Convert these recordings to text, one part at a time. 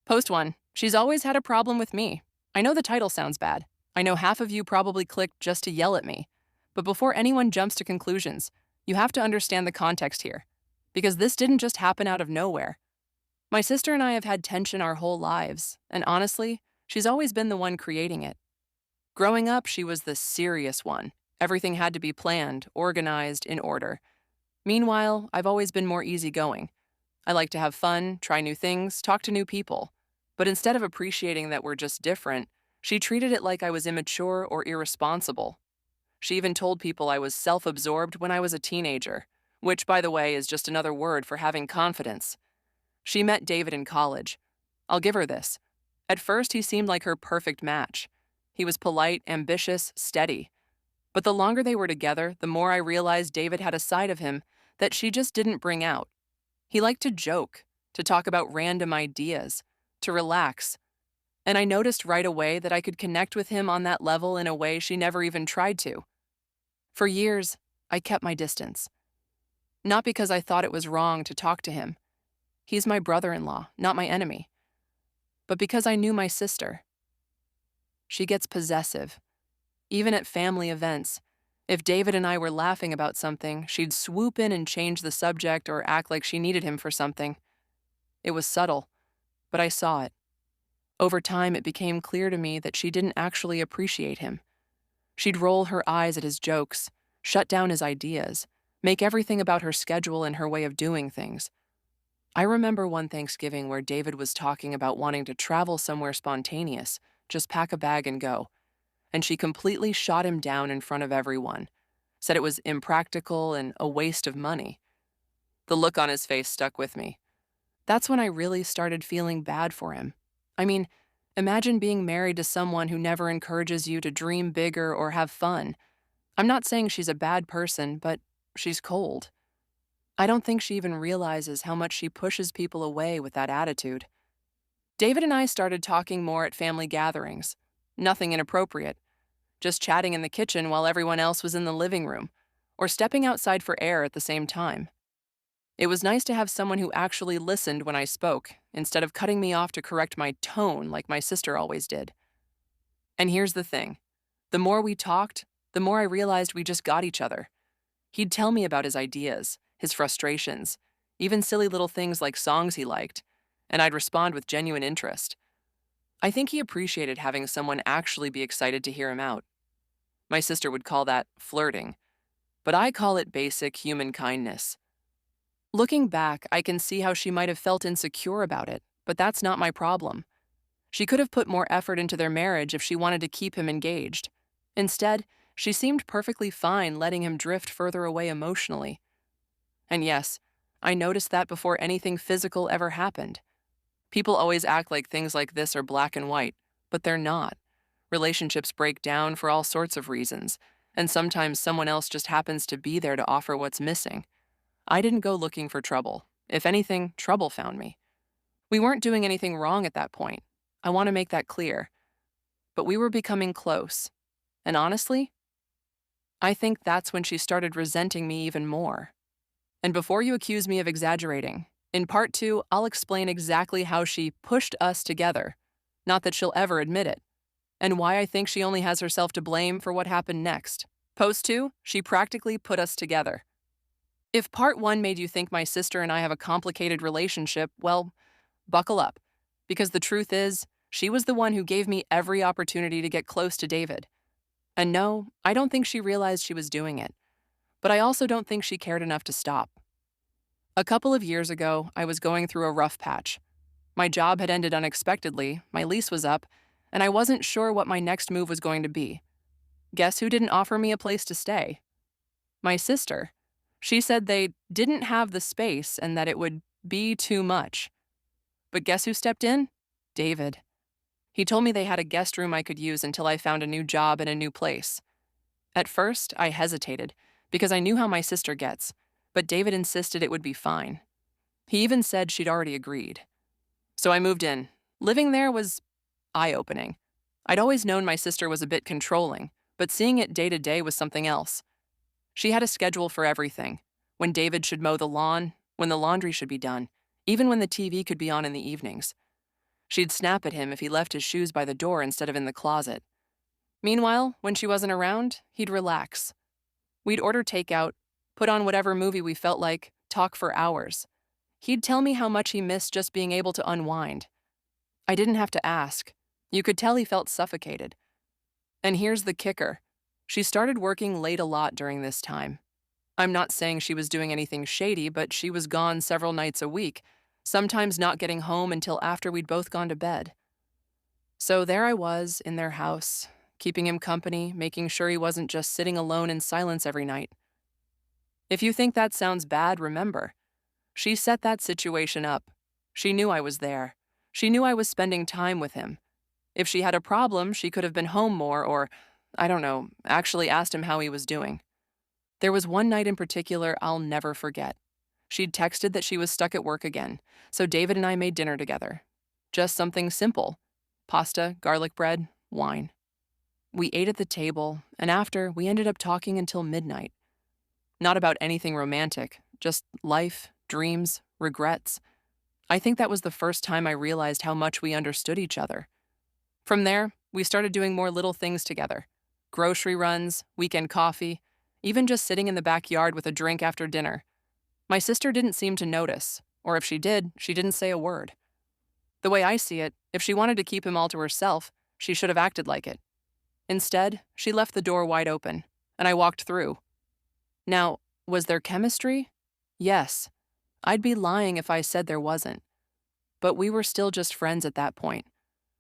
Post 1. She's always had a problem with me. I know the title sounds bad. I know half of you probably clicked just to yell at me. But before anyone jumps to conclusions, you have to understand the context here. Because this didn't just happen out of nowhere. My sister and I have had tension our whole lives, and honestly, she's always been the one creating it. Growing up, she was the serious one. Everything had to be planned, organized, in order. Meanwhile, I've always been more easygoing. I like to have fun, try new things, talk to new people. But instead of appreciating that we're just different, she treated it like I was immature or irresponsible. She even told people I was self-absorbed when I was a teenager, which, by the way, is just another word for having confidence. She met David in college. I'll give her this. At first, he seemed like her perfect match. He was polite, ambitious, steady. But the longer they were together, the more I realized David had a side of him that she just didn't bring out. He liked to joke, to talk about random ideas, to relax. And I noticed right away that I could connect with him on that level in a way she never even tried to. For years, I kept my distance. Not because I thought it was wrong to talk to him. He's my brother-in-law, not my enemy. But because I knew my sister. She gets possessive. Even at family events, if David and I were laughing about something, she'd swoop in and change the subject or act like she needed him for something. It was subtle, but I saw it. Over time, it became clear to me that she didn't actually appreciate him. She'd roll her eyes at his jokes, shut down his ideas, make everything about her schedule and her way of doing things. I remember one Thanksgiving where David was talking about wanting to travel somewhere spontaneous, just pack a bag and go. And she completely shot him down in front of everyone, said it was impractical and a waste of money. The look on his face stuck with me. That's when I really started feeling bad for him. I mean, imagine being married to someone who never encourages you to dream bigger or have fun. I'm not saying she's a bad person, but she's cold. I don't think she even realizes how much she pushes people away with that attitude. David and I started talking more at family gatherings. Nothing inappropriate. Just chatting in the kitchen while everyone else was in the living room, or stepping outside for air at the same time. It was nice to have someone who actually listened when I spoke, instead of cutting me off to correct my tone like my sister always did. And here's the thing. The more we talked, the more I realized we just got each other. He'd tell me about his ideas, his frustrations, even silly little things like songs he liked, and I'd respond with genuine interest. I think he appreciated having someone actually be excited to hear him out. My sister would call that flirting, but I call it basic human kindness. Looking back, I can see how she might have felt insecure about it, but that's not my problem. She could have put more effort into their marriage if she wanted to keep him engaged. Instead, she seemed perfectly fine letting him drift further away emotionally. And yes, I noticed that before anything physical ever happened. People always act like things like this are black and white, but they're not. Relationships break down for all sorts of reasons, and sometimes someone else just happens to be there to offer what's missing. I didn't go looking for trouble. If anything, trouble found me. We weren't doing anything wrong at that point. I want to make that clear. But we were becoming close. And honestly, I think that's when she started resenting me even more. And before you accuse me of exaggerating, in part 2, I'll explain exactly how she pushed us together, not that she'll ever admit it, and why I think she only has herself to blame for what happened next. Post 2, she practically put us together. If part 1 made you think my sister and I have a complicated relationship, well, buckle up, because the truth is, she was the one who gave me every opportunity to get close to David. And no, I don't think she realized she was doing it, but I also don't think she cared enough to stop. A couple of years ago, I was going through a rough patch. My job had ended unexpectedly, my lease was up, and I wasn't sure what my next move was going to be. Guess who didn't offer me a place to stay? My sister. She said they didn't have the space and that it would be too much. But guess who stepped in? David. He told me they had a guest room I could use until I found a new job in a new place. At first, I hesitated, because I knew how my sister gets, but David insisted it would be fine. He even said she'd already agreed. So I moved in. Living there was eye-opening. I'd always known my sister was a bit controlling, but seeing it day to day was something else. She had a schedule for everything. When David should mow the lawn, when the laundry should be done, even when the TV could be on in the evenings. She'd snap at him if he left his shoes by the door instead of in the closet. Meanwhile, when she wasn't around, he'd relax. We'd order takeout, put on whatever movie we felt like, talk for hours. He'd tell me how much he missed just being able to unwind. I didn't have to ask. You could tell he felt suffocated. And here's the kicker. She started working late a lot during this time. I'm not saying she was doing anything shady, but she was gone several nights a week, sometimes not getting home until after we'd both gone to bed. So there I was in their house, keeping him company, making sure he wasn't just sitting alone in silence every night. If you think that sounds bad, remember, she set that situation up. She knew I was there. She knew I was spending time with him. If she had a problem, she could have been home more or, I don't know, actually asked him how he was doing. There was one night in particular I'll never forget. She'd texted that she was stuck at work again, so David and I made dinner together. Just something simple. Pasta, garlic bread, wine. We ate at the table, and after, we ended up talking until midnight. Not about anything romantic, just life, dreams, regrets. I think that was the first time I realized how much we understood each other. From there, we started doing more little things together. Grocery runs, weekend coffee, even just sitting in the backyard with a drink after dinner. My sister didn't seem to notice, or if she did, she didn't say a word. The way I see it, if she wanted to keep him all to herself, she should have acted like it. Instead, she left the door wide open, and I walked through. Now, was there chemistry? Yes. I'd be lying if I said there wasn't. But we were still just friends at that point.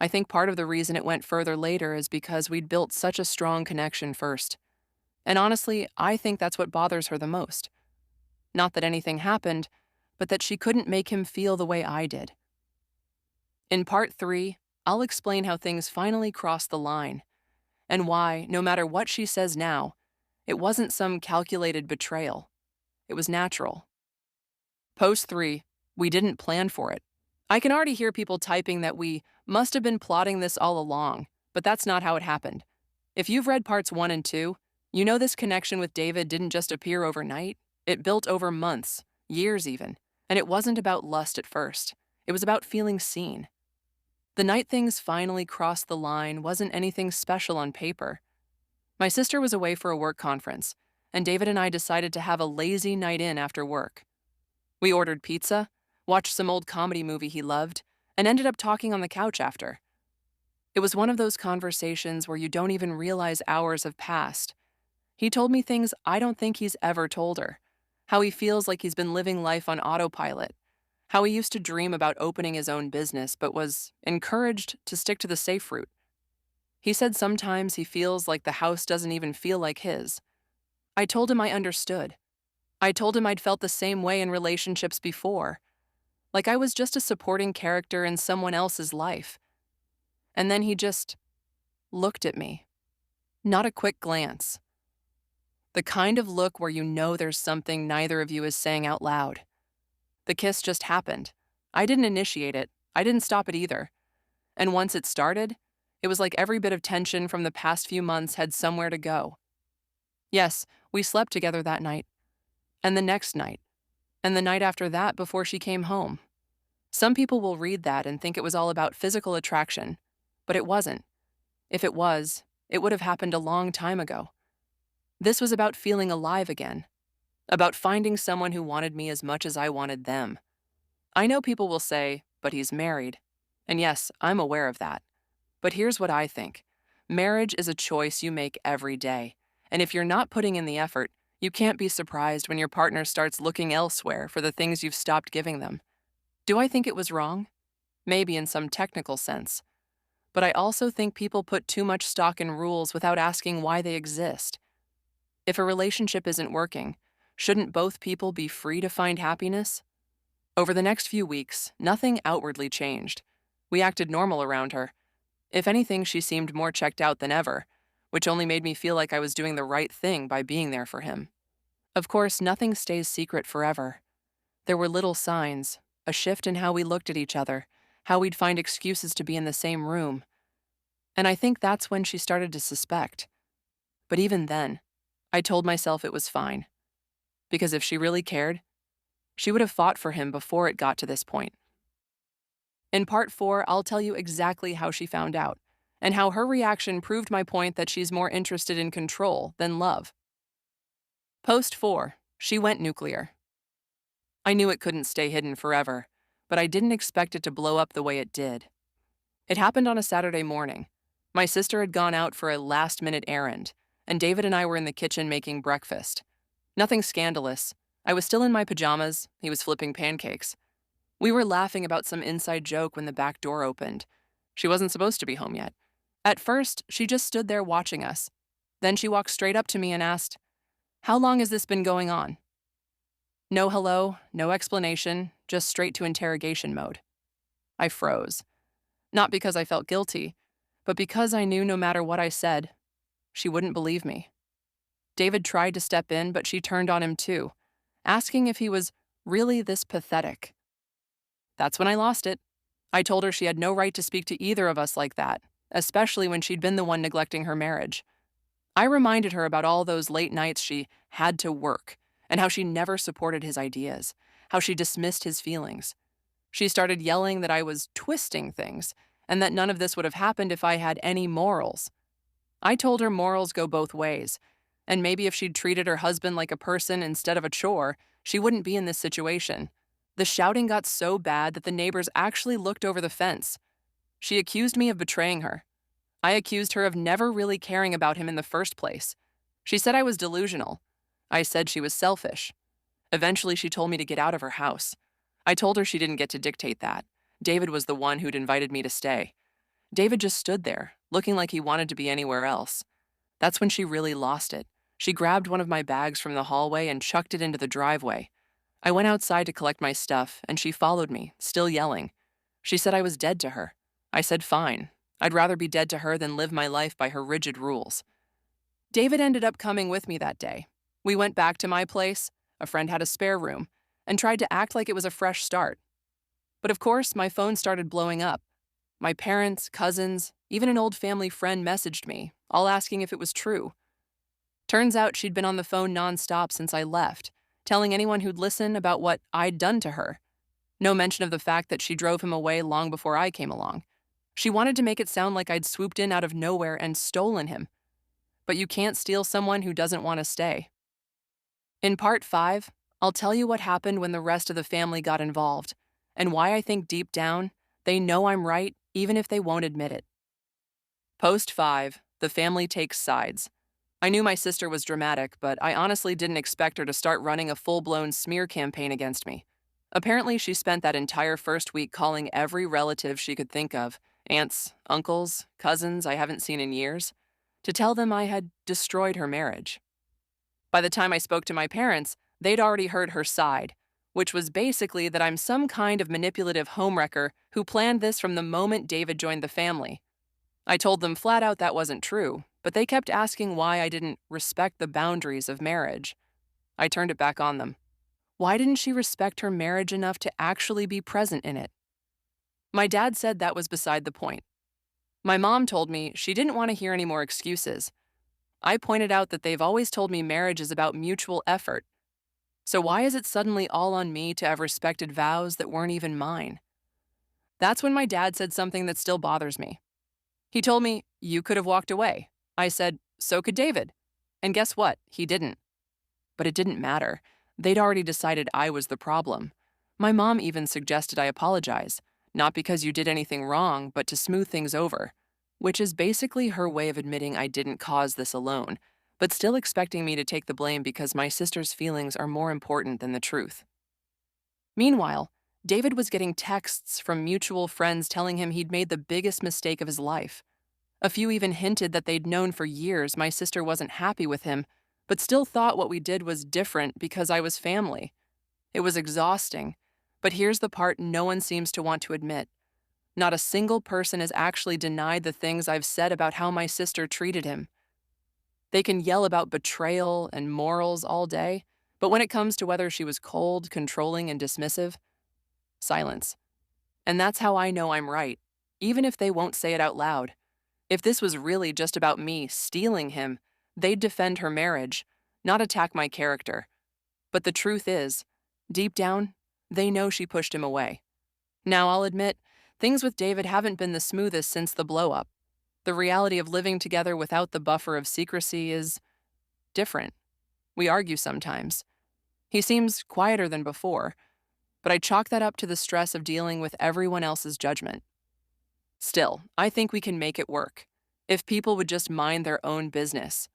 I think part of the reason it went further later is because we'd built such a strong connection first. And honestly, I think that's what bothers her the most. Not that anything happened, but that she couldn't make him feel the way I did. In part 3, I'll explain how things finally crossed the line, and why, no matter what she says now, it wasn't some calculated betrayal. It was natural. Post 3, we didn't plan for it. I can already hear people typing that we must have been plotting this all along, but that's not how it happened. If you've read parts 1 and 2, you know this connection with David didn't just appear overnight. It built over months, years even, and it wasn't about lust at first. It was about feeling seen. The night things finally crossed the line wasn't anything special on paper. My sister was away for a work conference, and David and I decided to have a lazy night in after work. We ordered pizza, watched some old comedy movie he loved, and ended up talking on the couch after. It was one of those conversations where you don't even realize hours have passed. He told me things I don't think he's ever told her. How he feels like he's been living life on autopilot. How he used to dream about opening his own business but was encouraged to stick to the safe route. He said sometimes he feels like the house doesn't even feel like his. I told him I understood. I told him I'd felt the same way in relationships before. Like I was just a supporting character in someone else's life. And then he just looked at me. Not a quick glance. The kind of look where you know there's something neither of you is saying out loud. The kiss just happened. I didn't initiate it. I didn't stop it either. And once it started, it was like every bit of tension from the past few months had somewhere to go. Yes, we slept together that night. And the next night. And the night after that before she came home. Some people will read that and think it was all about physical attraction. But it wasn't. If it was, it would have happened a long time ago. This was about feeling alive again. About finding someone who wanted me as much as I wanted them. I know people will say, but he's married. And yes, I'm aware of that. But here's what I think. Marriage is a choice you make every day. And if you're not putting in the effort, you can't be surprised when your partner starts looking elsewhere for the things you've stopped giving them. Do I think it was wrong? Maybe in some technical sense. But I also think people put too much stock in rules without asking why they exist. If a relationship isn't working, shouldn't both people be free to find happiness? Over the next few weeks, nothing outwardly changed. We acted normal around her. If anything, she seemed more checked out than ever, which only made me feel like I was doing the right thing by being there for him. Of course, nothing stays secret forever. There were little signs, a shift in how we looked at each other, how we'd find excuses to be in the same room. And I think that's when she started to suspect. But even then, I told myself it was fine. Because if she really cared, she would have fought for him before it got to this point. In part 4, I'll tell you exactly how she found out, and how her reaction proved my point that she's more interested in control than love. Post 4, she went nuclear. I knew it couldn't stay hidden forever, but I didn't expect it to blow up the way it did. It happened on a Saturday morning. My sister had gone out for a last-minute errand, and David and I were in the kitchen making breakfast. Nothing scandalous. I was still in my pajamas, he was flipping pancakes. We were laughing about some inside joke when the back door opened. She wasn't supposed to be home yet. At first, she just stood there watching us. Then she walked straight up to me and asked, "How long has this been going on?" No hello, no explanation, just straight to interrogation mode. I froze. Not because I felt guilty, but because I knew no matter what I said, she wouldn't believe me. David tried to step in, but she turned on him too, asking if he was really this pathetic. That's when I lost it. I told her she had no right to speak to either of us like that, especially when she'd been the one neglecting her marriage. I reminded her about all those late nights she had to work, and how she never supported his ideas, how she dismissed his feelings. She started yelling that I was twisting things, and that none of this would have happened if I had any morals. I told her morals go both ways, and maybe if she'd treated her husband like a person instead of a chore, she wouldn't be in this situation. The shouting got so bad that the neighbors actually looked over the fence. She accused me of betraying her. I accused her of never really caring about him in the first place. She said I was delusional. I said she was selfish. Eventually, she told me to get out of her house. I told her she didn't get to dictate that. David was the one who'd invited me to stay. David just stood there, looking like he wanted to be anywhere else. That's when she really lost it. She grabbed one of my bags from the hallway and chucked it into the driveway. I went outside to collect my stuff, and she followed me, still yelling. She said I was dead to her. I said fine. I'd rather be dead to her than live my life by her rigid rules. David ended up coming with me that day. We went back to my place, a friend had a spare room, and tried to act like it was a fresh start. But of course, my phone started blowing up. My parents, cousins, even an old family friend messaged me, all asking if it was true. Turns out she'd been on the phone nonstop since I left, telling anyone who'd listen about what I'd done to her. No mention of the fact that she drove him away long before I came along. She wanted to make it sound like I'd swooped in out of nowhere and stolen him. But you can't steal someone who doesn't want to stay. In part 5, I'll tell you what happened when the rest of the family got involved, and why I think deep down, they know I'm right even if they won't admit it. Post 5, the family takes sides. I knew my sister was dramatic, but I honestly didn't expect her to start running a full-blown smear campaign against me. Apparently, she spent that entire first week calling every relative she could think of, aunts, uncles, cousins I haven't seen in years, to tell them I had destroyed her marriage. By the time I spoke to my parents, they'd already heard her side, which was basically that I'm some kind of manipulative homewrecker who planned this from the moment David joined the family. I told them flat out that wasn't true, but they kept asking why I didn't respect the boundaries of marriage. I turned it back on them. Why didn't she respect her marriage enough to actually be present in it? My dad said that was beside the point. My mom told me she didn't want to hear any more excuses. I pointed out that they've always told me marriage is about mutual effort. So why is it suddenly all on me to have respected vows that weren't even mine? That's when my dad said something that still bothers me. He told me, "You could have walked away." I said, "So could David." And guess what? He didn't. But it didn't matter. They'd already decided I was the problem. My mom even suggested I apologize, not because you did anything wrong, but to smooth things over, which is basically her way of admitting I didn't cause this alone, but still expecting me to take the blame because my sister's feelings are more important than the truth. Meanwhile, David was getting texts from mutual friends telling him he'd made the biggest mistake of his life. A few even hinted that they'd known for years my sister wasn't happy with him, but still thought what we did was different because I was family. It was exhausting, but here's the part no one seems to want to admit. Not a single person has actually denied the things I've said about how my sister treated him. They can yell about betrayal and morals all day, but when it comes to whether she was cold, controlling, and dismissive, silence. And that's how I know I'm right, even if they won't say it out loud. If this was really just about me stealing him, they'd defend her marriage, not attack my character. But the truth is, deep down, they know she pushed him away. Now, I'll admit, Things with David haven't been the smoothest since the blow-up. The reality of living together without the buffer of secrecy is different. We argue sometimes. He seems quieter than before, but I chalk that up to the stress of dealing with everyone else's judgment. Still, I think we can make it work, if people would just mind their own business.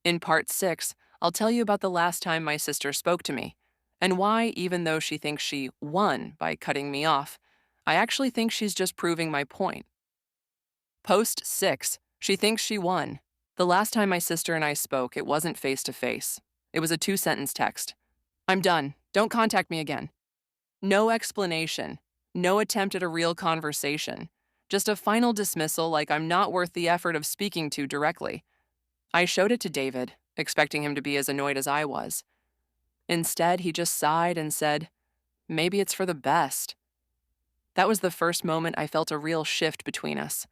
In part 6, I'll tell you about the last time my sister spoke to me, and why, even though she thinks she won by cutting me off, I actually think she's just proving my point. Post 6, she thinks she won. The last time my sister and I spoke, it wasn't face to face. It was a 2-sentence text. I'm done. Don't contact me again. No explanation. No attempt at a real conversation. Just a final dismissal like I'm not worth the effort of speaking to directly. I showed it to David, expecting him to be as annoyed as I was. Instead, he just sighed and said, "Maybe it's for the best." That was the first moment I felt a real shift between us.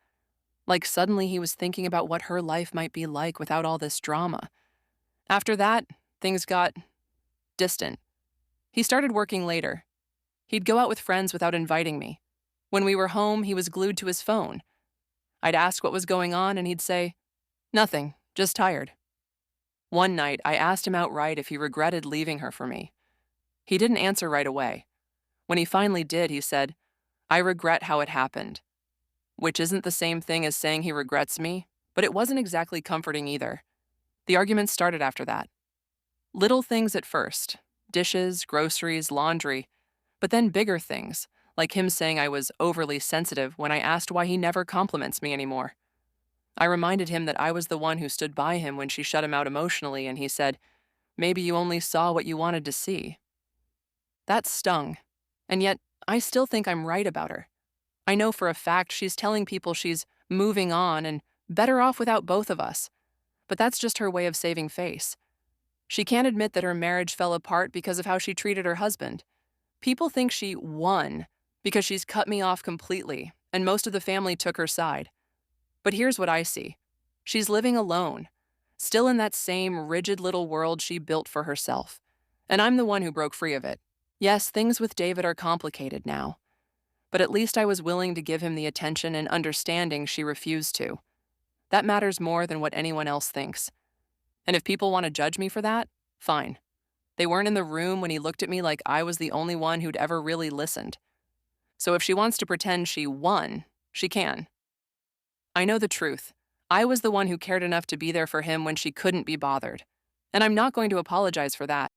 Like suddenly he was thinking about what her life might be like without all this drama. After that, things got distant. He started working later. He'd go out with friends without inviting me. When we were home, he was glued to his phone. I'd ask what was going on, and he'd say, "Nothing, just tired." One night, I asked him outright if he regretted leaving her for me. He didn't answer right away. When he finally did, he said, "I regret how it happened," which isn't the same thing as saying he regrets me, but it wasn't exactly comforting either. The argument started after that. Little things at first, dishes, groceries, laundry, but then bigger things, like him saying I was overly sensitive when I asked why he never compliments me anymore. I reminded him that I was the one who stood by him when she shut him out emotionally, and he said, "Maybe you only saw what you wanted to see." That stung, and yet I still think I'm right about her. I know for a fact she's telling people she's moving on and better off without both of us, but that's just her way of saving face. She can't admit that her marriage fell apart because of how she treated her husband. People think she won because she's cut me off completely, and most of the family took her side. But here's what I see. She's living alone, still in that same rigid little world she built for herself. And I'm the one who broke free of it. Yes, things with David are complicated now, but at least I was willing to give him the attention and understanding she refused to. That matters more than what anyone else thinks. And if people want to judge me for that, fine. They weren't in the room when he looked at me like I was the only one who'd ever really listened. So if she wants to pretend she won, she can. I know the truth. I was the one who cared enough to be there for him when she couldn't be bothered. And I'm not going to apologize for that.